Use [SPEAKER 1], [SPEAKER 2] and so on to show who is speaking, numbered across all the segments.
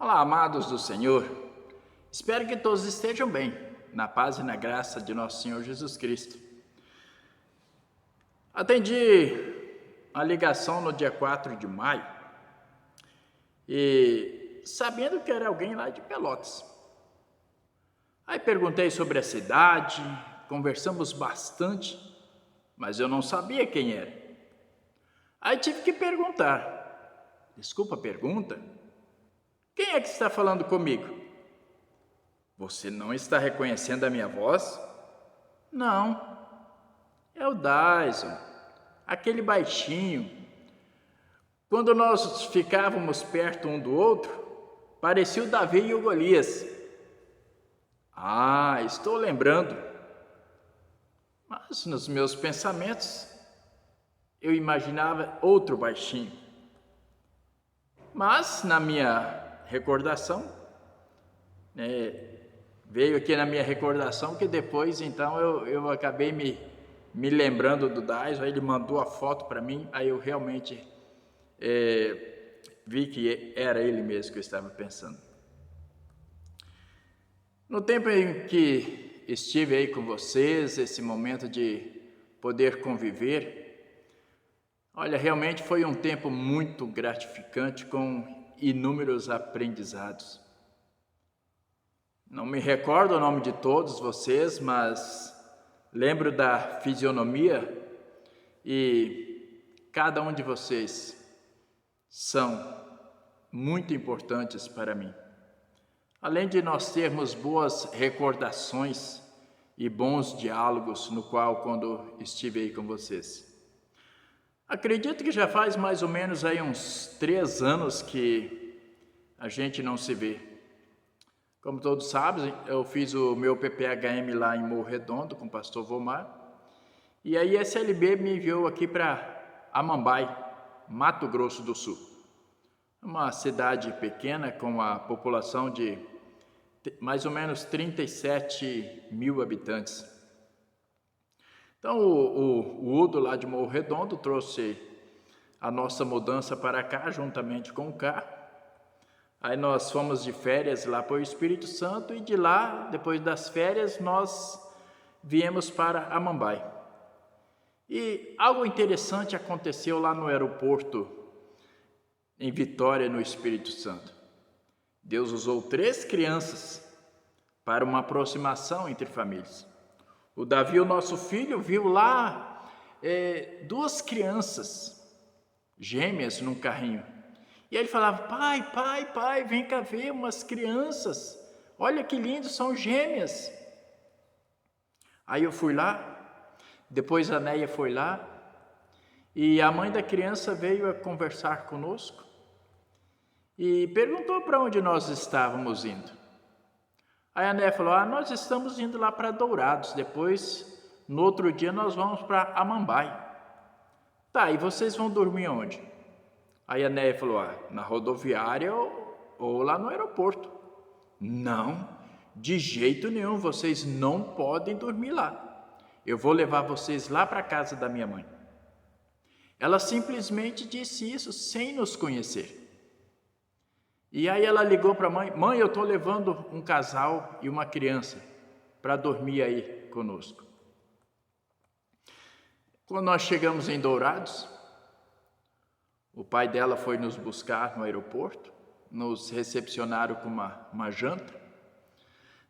[SPEAKER 1] Olá, amados do Senhor. Espero que todos estejam bem, na paz e na graça de nosso Senhor Jesus Cristo. Atendi a ligação no dia 4 de maio e sabendo que era alguém lá de Pelotas. Aí perguntei sobre a cidade, conversamos bastante, mas eu não sabia quem era. Aí tive que perguntar. Desculpa a pergunta. Quem é que está falando comigo? Você não está reconhecendo a minha voz? Não, é o Dyson, aquele baixinho. Quando nós ficávamos perto um do outro, parecia o Davi e o Golias. Ah, estou lembrando. Mas nos meus pensamentos, eu imaginava outro baixinho. Mas na minha recordação, veio aqui na minha recordação que depois então eu acabei me lembrando do Dyson. Aí ele mandou a foto para mim, aí eu realmente vi que era ele mesmo que eu estava pensando. No tempo em que estive aí com vocês, esse momento de poder conviver, olha, realmente foi um tempo muito gratificante com inúmeros aprendizados. Não me recordo o nome de todos vocês, mas lembro da fisionomia e cada um de vocês são muito importantes para mim. Além de nós termos boas recordações e bons diálogos no qual quando estive aí com vocês. Acredito que já faz mais ou menos aí uns 3 anos que a gente não se vê. Como todos sabem, eu fiz o meu PPHM lá em Morro Redondo com o pastor Vomar. E aí a SLB me enviou aqui para Amambai, Mato Grosso do Sul. Uma cidade pequena com a população de mais ou menos 37 mil habitantes. Então o Udo lá de Morro Redondo trouxe a nossa mudança para cá juntamente com o carro. Aí nós fomos de férias lá para o Espírito Santo e de lá, depois das férias, nós viemos para Amambai. E algo interessante aconteceu lá no aeroporto em Vitória, no Espírito Santo. Deus usou 3 crianças para uma aproximação entre famílias. O Davi, o nosso filho, viu lá 2 crianças gêmeas num carrinho. E ele falava: pai, vem cá ver umas crianças. Olha que lindo, são gêmeas. Aí eu fui lá, depois a Neia foi lá, e a mãe da criança veio a conversar conosco e perguntou para onde nós estávamos indo. Aí a Neia falou: nós estamos indo lá para Dourados, depois, no outro dia, nós vamos para Amambai. Tá, e vocês vão dormir onde? Aí a Neia falou: na rodoviária ou lá no aeroporto. Não, de jeito nenhum, vocês não podem dormir lá. Eu vou levar vocês lá para a casa da minha mãe. Ela simplesmente disse isso sem nos conhecer. E aí ela ligou para a mãe: mãe, eu estou levando um casal e uma criança para dormir aí conosco. Quando nós chegamos em Dourados, o pai dela foi nos buscar no aeroporto, nos recepcionaram com uma janta,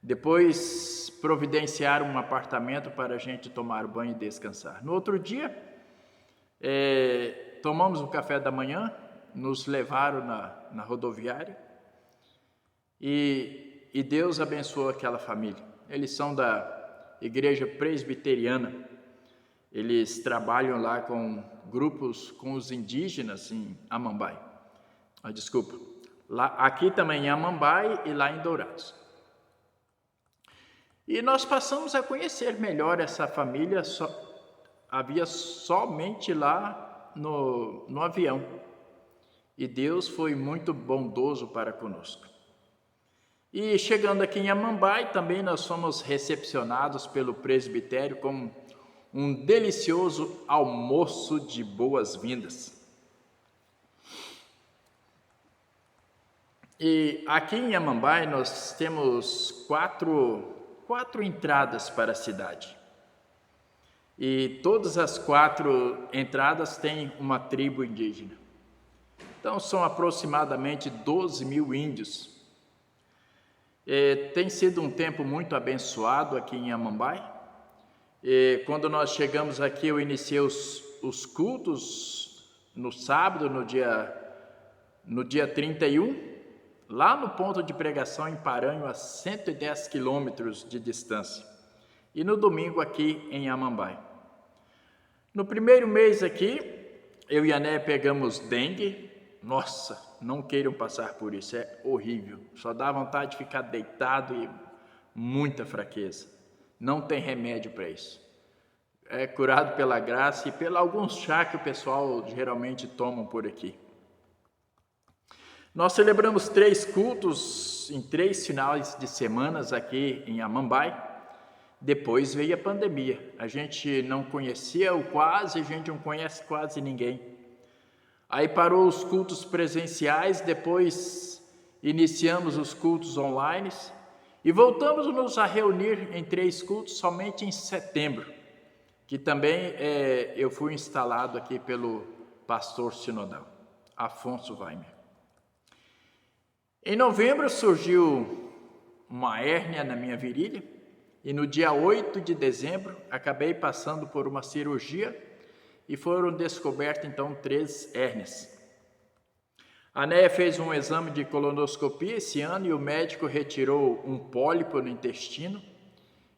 [SPEAKER 1] depois providenciaram um apartamento para a gente tomar banho e descansar. No outro dia, tomamos o café da manhã, nos levaram na rodoviária e Deus abençoou aquela família. Eles são da igreja presbiteriana, eles trabalham lá com grupos com os indígenas em Amambai. Aqui também em Amambai e lá em Dourados. E nós passamos a conhecer melhor essa família, havia somente lá no avião. E Deus foi muito bondoso para conosco. E chegando aqui em Amambai, também nós fomos recepcionados pelo presbitério com um delicioso almoço de boas-vindas. E aqui em Amambai nós temos quatro entradas para a cidade. E todas as 4 entradas têm uma tribo indígena. Então são aproximadamente 12 mil índios. Tem sido um tempo muito abençoado aqui em Amambai. Quando nós chegamos aqui, eu iniciei os cultos no sábado, no dia 31, lá no ponto de pregação em Paranho, a 110 quilômetros de distância. E no domingo aqui em Amambai. No primeiro mês aqui, eu e a Né pegamos dengue. Nossa, não queiram passar por isso, é horrível. Só dá vontade de ficar deitado e muita fraqueza. Não tem remédio para isso. É curado pela graça e por alguns chá que o pessoal geralmente tomam por aqui. Nós celebramos 3 cultos em 3 finais de semanas aqui em Amambai. Depois veio a pandemia. A gente não conhecia a gente não conhece quase ninguém. Aí parou os cultos presenciais, depois iniciamos os cultos online e voltamos a reunir em 3 cultos somente em setembro, que também eu fui instalado aqui pelo pastor sinodal, Afonso Weimer. Em novembro surgiu uma hérnia na minha virilha e no dia 8 de dezembro acabei passando por uma cirurgia e foram descobertas então 3 hérnias. A Néia fez um exame de colonoscopia esse ano e o médico retirou um pólipo no intestino,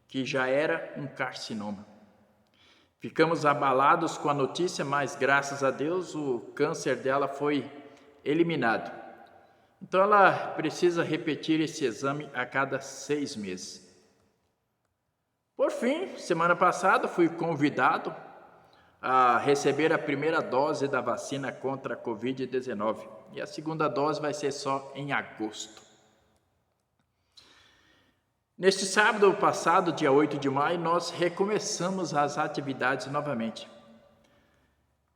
[SPEAKER 1] que já era um carcinoma. Ficamos abalados com a notícia, mas graças a Deus o câncer dela foi eliminado. Então ela precisa repetir esse exame a cada 6 meses. Por fim, semana passada fui convidado a receber a primeira dose da vacina contra a Covid-19 e a segunda dose vai ser só em agosto. Neste sábado passado, dia 8 de maio, nós recomeçamos as atividades novamente.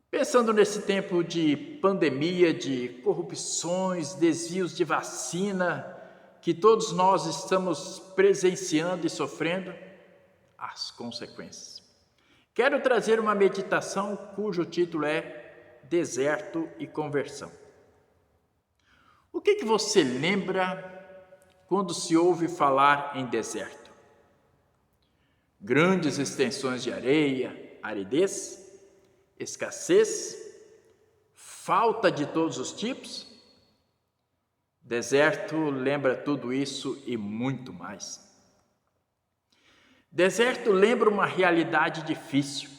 [SPEAKER 1] Pensando nesse tempo de pandemia, de corrupções, desvios de vacina, que todos nós estamos presenciando e sofrendo as consequências. Quero trazer uma meditação cujo título é Deserto e Conversão. O que você lembra quando se ouve falar em deserto? Grandes extensões de areia, aridez, escassez, falta de todos os tipos? Deserto lembra tudo isso e muito mais. Deserto lembra uma realidade difícil.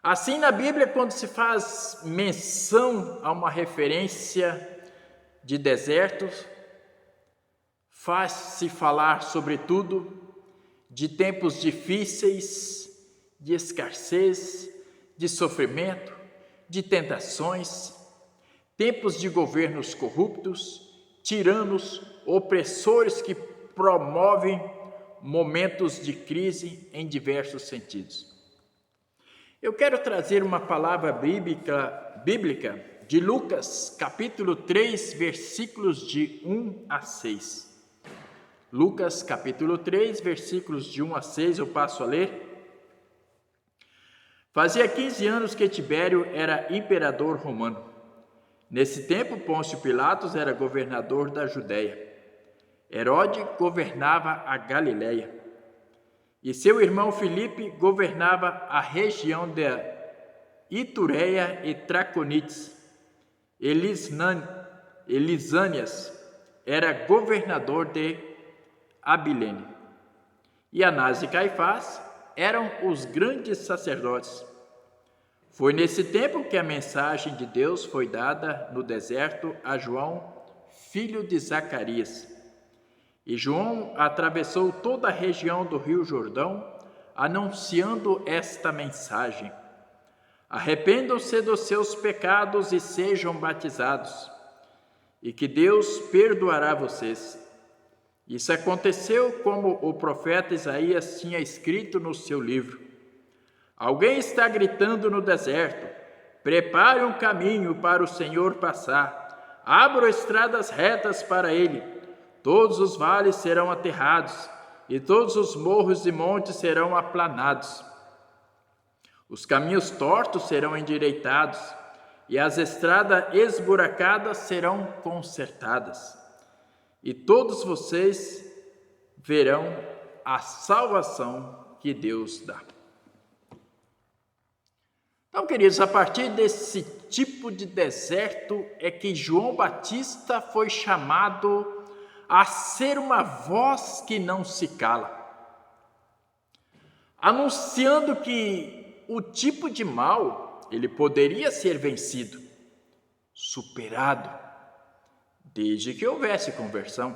[SPEAKER 1] Assim, na Bíblia, quando se faz menção a uma referência de desertos, faz-se falar, sobretudo, de tempos difíceis, de escassez, de sofrimento, de tentações, tempos de governos corruptos, tiranos, opressores que promovem momentos de crise em diversos sentidos. Eu quero trazer uma palavra bíblica de Lucas, capítulo 3, versículos de 1 a 6. Lucas, capítulo 3, versículos de 1 a 6, eu passo a ler. Fazia 15 anos que Tibério era imperador romano. Nesse tempo, Pôncio Pilatos era governador da Judéia. Herodes governava a Galiléia. E seu irmão Filipe governava a região de Itureia e Traconites. Elisânias era governador de Abilene. E Anás e Caifás eram os grandes sacerdotes. Foi nesse tempo que a mensagem de Deus foi dada no deserto a João, filho de Zacarias. E João atravessou toda a região do Rio Jordão, anunciando esta mensagem: arrependam-se dos seus pecados e sejam batizados, e que Deus perdoará vocês. Isso aconteceu como o profeta Isaías tinha escrito no seu livro. Alguém está gritando no deserto: prepare um caminho para o Senhor passar, abro estradas retas para ele. Todos os vales serão aterrados, e todos os morros e montes serão aplanados. Os caminhos tortos serão endireitados, e as estradas esburacadas serão consertadas. E todos vocês verão a salvação que Deus dá. Então, queridos, a partir desse tipo de deserto é que João Batista foi chamado a ser uma voz que não se cala, anunciando que o tipo de mal ele poderia ser vencido, superado, desde que houvesse conversão.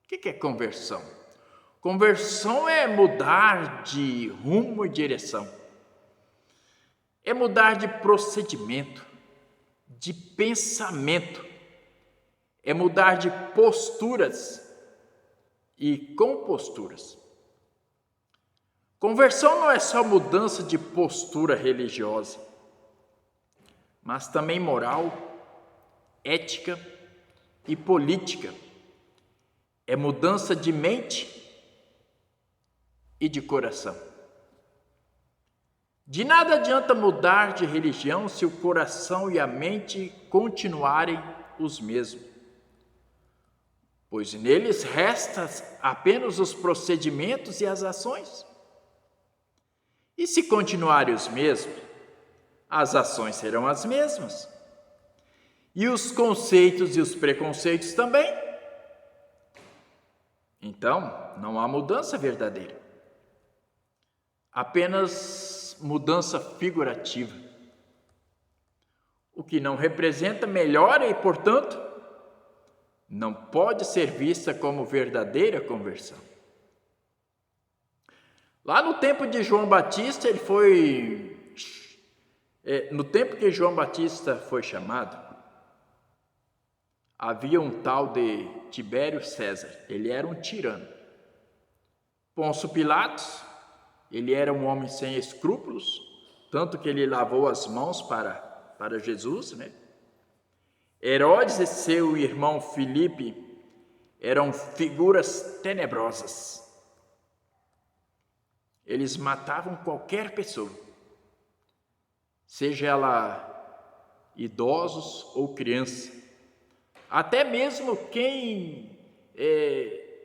[SPEAKER 1] O que é conversão? Conversão é mudar de rumo e direção. É mudar de procedimento, de pensamento. É mudar de posturas e composturas. Conversão não é só mudança de postura religiosa, mas também moral, ética e política. É mudança de mente e de coração. De nada adianta mudar de religião se o coração e a mente continuarem os mesmos, pois neles restam apenas os procedimentos e as ações. E se continuarem os mesmos, as ações serão as mesmas, e os conceitos e os preconceitos também. Então, não há mudança verdadeira, apenas mudança figurativa, o que não representa melhora e, portanto, não pode ser vista como verdadeira conversão. Lá no tempo de João Batista, no tempo que João Batista foi chamado, havia um tal de Tibério César, ele era um tirano. Pôncio Pilatos, ele era um homem sem escrúpulos, tanto que ele lavou as mãos para Jesus, né? Herodes e seu irmão Filipe eram figuras tenebrosas. Eles matavam qualquer pessoa, seja ela idosos ou criança. Até mesmo quem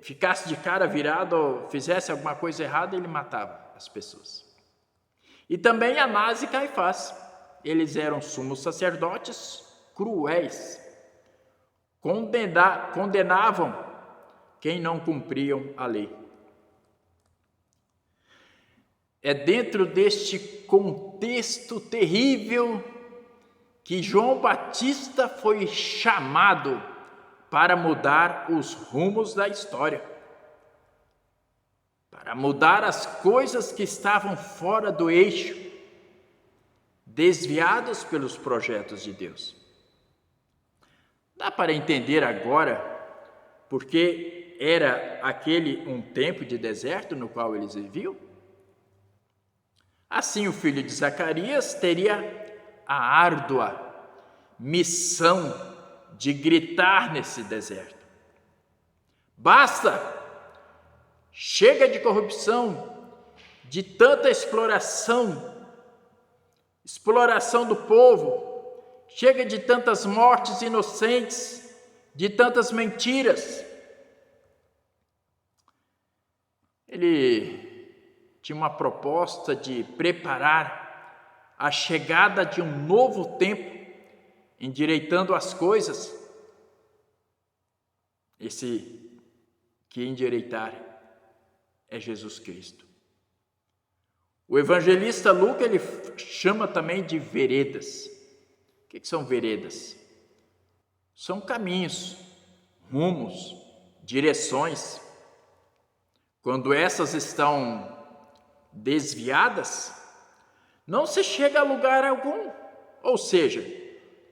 [SPEAKER 1] ficasse de cara virada ou fizesse alguma coisa errada, ele matava as pessoas. E também Anás e Caifás, eles eram sumos sacerdotes cruéis, condenavam quem não cumpriam a lei. É dentro deste contexto terrível que João Batista foi chamado para mudar os rumos da história, para mudar as coisas que estavam fora do eixo, desviados pelos projetos de Deus. Dá para entender agora porque era aquele um tempo de deserto no qual eles viviam? Assim, o filho de Zacarias teria a árdua missão de gritar nesse deserto: basta! Chega de corrupção, de tanta exploração do povo, chega de tantas mortes inocentes, de tantas mentiras. Ele tinha uma proposta de preparar a chegada de um novo tempo, endireitando as coisas. Esse que endireitar é Jesus Cristo. O evangelista Lucas, ele chama também de veredas. O que são veredas? São caminhos, rumos, direções. Quando essas estão desviadas, não se chega a lugar algum, ou seja,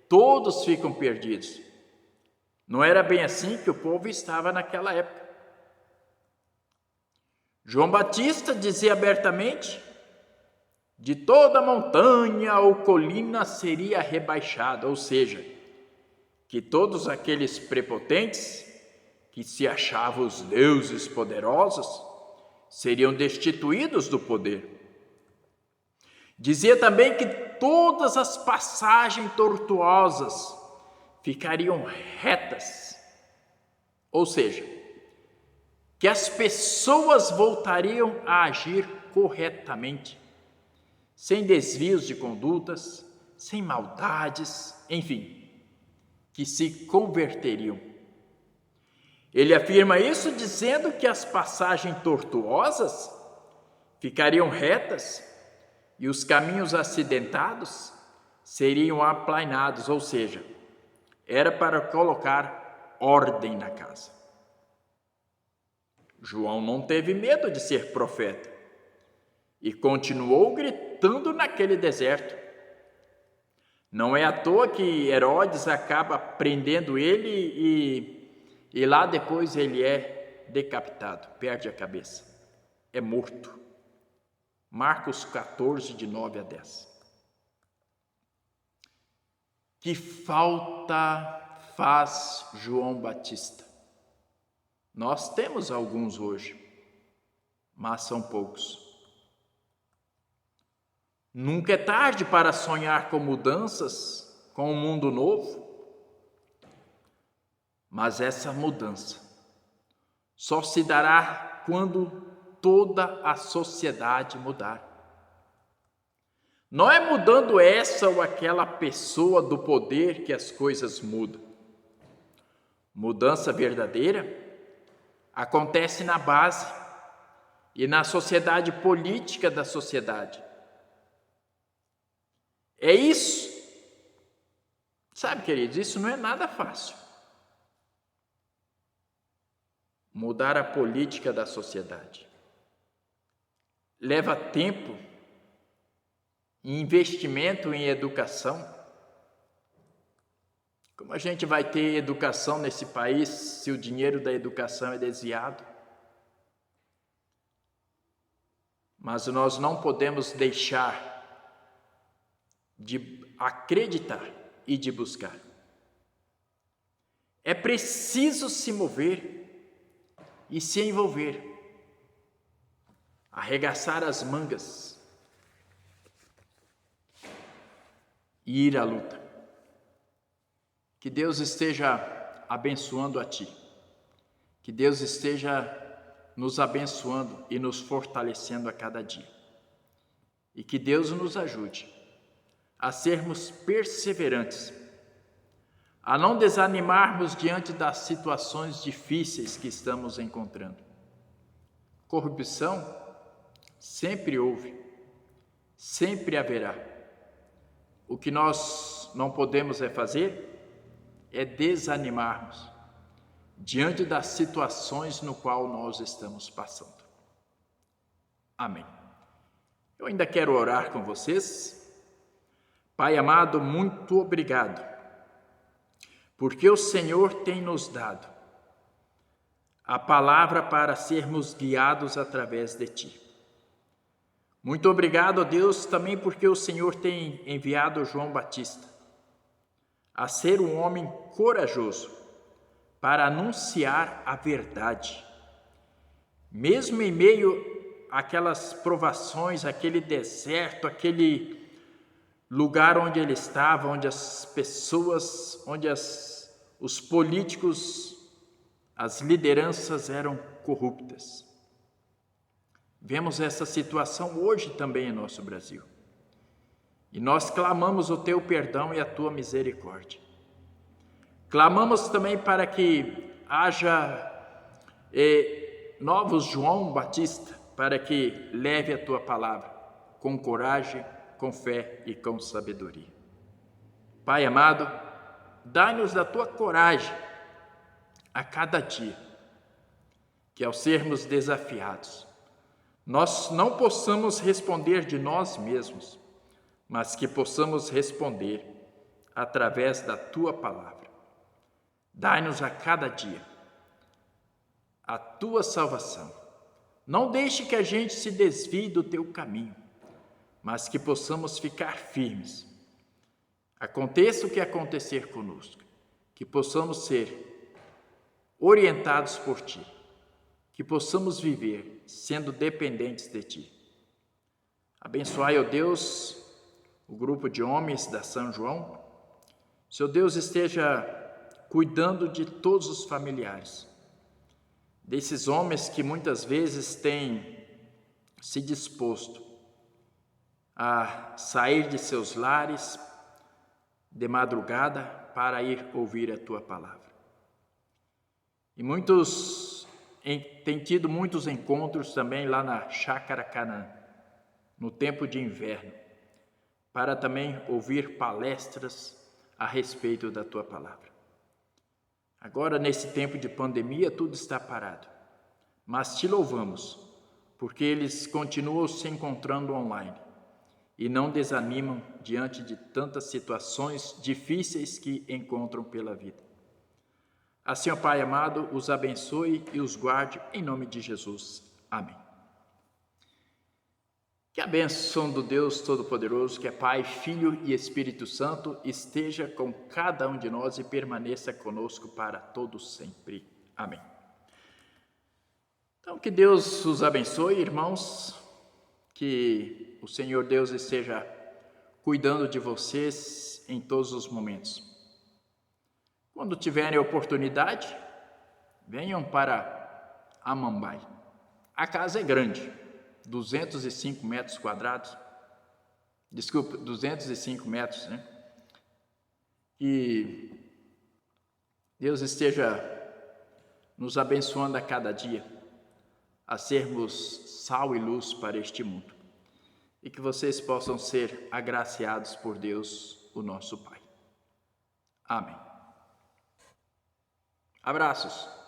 [SPEAKER 1] todos ficam perdidos. Não era bem assim que o povo estava naquela época. João Batista dizia abertamente: de toda montanha ou colina seria rebaixada, ou seja, que todos aqueles prepotentes que se achavam os deuses poderosos seriam destituídos do poder. Dizia também que todas as passagens tortuosas ficariam retas, ou seja, que as pessoas voltariam a agir corretamente, sem desvios de condutas, sem maldades, enfim, que se converteriam. Ele afirma isso dizendo que as passagens tortuosas ficariam retas e os caminhos acidentados seriam aplainados, ou seja, era para colocar ordem na casa. João não teve medo de ser profeta e continuou gritando naquele deserto. Não é à toa que Herodes acaba prendendo ele e lá depois ele é decapitado, perde a cabeça, é morto. Marcos 14, de 9 a 10. Que falta faz João Batista? Nós temos alguns hoje, mas são poucos. Nunca é tarde para sonhar com mudanças, com um mundo novo. Mas essa mudança só se dará quando toda a sociedade mudar. Não é mudando essa ou aquela pessoa do poder que as coisas mudam. Mudança verdadeira acontece na base e na sociedade política da sociedade. É isso. Sabe, queridos, isso não é nada fácil. Mudar a política da sociedade. Leva tempo e investimento em educação. Como a gente vai ter educação nesse país se o dinheiro da educação é desviado? Mas nós não podemos deixar de acreditar e de buscar. É preciso se mover e se envolver, arregaçar as mangas e ir à luta. Que Deus esteja abençoando a ti, que Deus esteja nos abençoando e nos fortalecendo a cada dia, e que Deus nos ajude a sermos perseverantes, a não desanimarmos diante das situações difíceis que estamos encontrando. Corrupção sempre houve, sempre haverá. O que nós não podemos fazer é desanimarmos diante das situações no qual nós estamos passando. Amém. Eu ainda quero orar com vocês. Pai amado, muito obrigado, porque o Senhor tem nos dado a palavra para sermos guiados através de Ti. Muito obrigado, ó Deus, também porque o Senhor tem enviado João Batista a ser um homem corajoso para anunciar a verdade. Mesmo em meio àquelas provações, aquele deserto, aquele lugar onde ele estava, onde as pessoas, os políticos, as lideranças eram corruptas. Vemos essa situação hoje também em nosso Brasil. E nós clamamos o teu perdão e a tua misericórdia. Clamamos também para que haja novos João Batista, para que leve a tua palavra com coragem, com fé e com sabedoria. Pai amado, dá-nos da tua coragem a cada dia, que ao sermos desafiados, nós não possamos responder de nós mesmos, mas que possamos responder através da tua palavra. Dai-nos a cada dia a tua salvação. Não deixe que a gente se desvie do teu caminho, mas que possamos ficar firmes. Aconteça o que acontecer conosco, que possamos ser orientados por Ti, que possamos viver sendo dependentes de Ti. Abençoai, ó Deus, o grupo de homens da São João. Seu Deus esteja cuidando de todos os familiares, desses homens que muitas vezes têm se disposto a sair de seus lares de madrugada para ir ouvir a Tua palavra. E muitos têm tido muitos encontros também lá na Chácara Canaã, no tempo de inverno, para também ouvir palestras a respeito da Tua palavra. Agora, nesse tempo de pandemia, tudo está parado, mas Te louvamos, porque eles continuam se encontrando online e não desanimam diante de tantas situações difíceis que encontram pela vida. Assim, ó Pai amado, os abençoe e os guarde em nome de Jesus. Amém. Que a bênção do Deus Todo-Poderoso, que é Pai, Filho e Espírito Santo, esteja com cada um de nós e permaneça conosco para todos sempre. Amém. Então, que Deus os abençoe, irmãos, que o Senhor Deus esteja cuidando de vocês em todos os momentos. Quando tiverem oportunidade, venham para Amambai. A casa é grande, 205 metros quadrados. Desculpa, 205 metros, né? E Deus esteja nos abençoando a cada dia, a sermos sal e luz para este mundo. E que vocês possam ser agraciados por Deus, o nosso Pai. Amém. Abraços.